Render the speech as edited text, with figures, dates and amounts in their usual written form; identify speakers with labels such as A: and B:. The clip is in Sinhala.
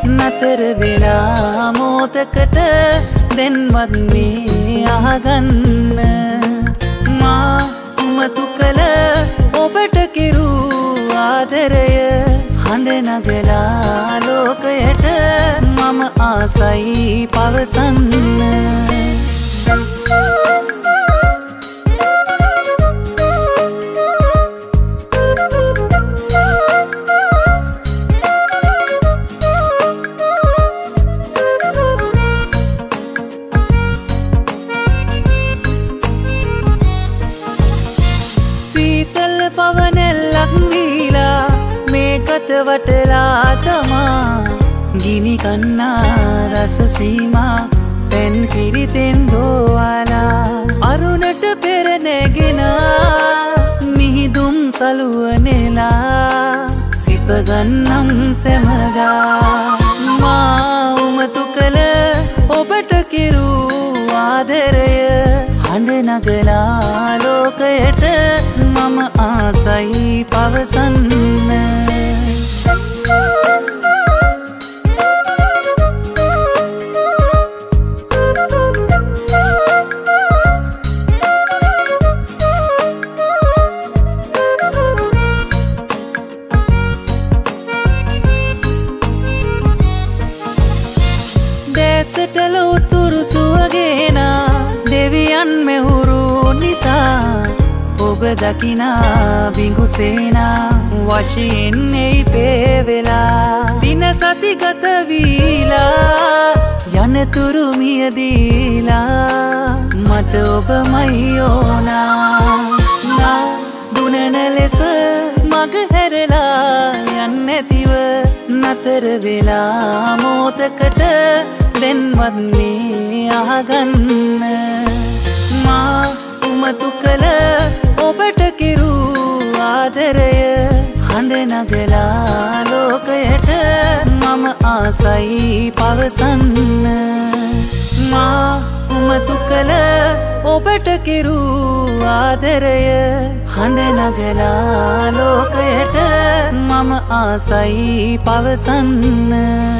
A: නතර වෙලා මොතකට දැන්වත් මේ අහගන්න මා උමතු කළ ඔබට කිරු ආදරය හඬ නගලා ලෝකයට මම ආසයි පවසන්න පවනෙල්ලක් දීලා මේකට වටලා තමා ගිනි කන්නා රස සීමා පෙන් කිරිතෙන් දෝවාලා අරුණට පෙර නැගෙනා මිහිදුම් සලුවනෙලා සිප ගන්නම් සැමදා මා උමතු කළ ඔබට කිරු ආදරය හඬ නගලා ලෝකයට මම ආසයි පවසන්න දැසටල උතුරු සුවගේනා දෙවියන් මෙහුරු නිසා ඔබ දකිනා බිඟුසේනා වශයෙන් එයි පේවෙලා දින සති ගත වීලා යනතුරු මියදීලා මට ඔබමයි ඕනා නා දුනන ලෙස මග හැරලා යන්නැතිව නතර වෙලා මොතකට දැන්වත් මේ අහගන්න මා උමතු කළ ඔබට කිරු ආදරය හඬ නගලා ලෝකයට මම ආසයි පවසන්න මා උමතු කළ ඔබට කිරු ආදරය හඬ නගලා ලෝකයට මම ආසයි පවසන්න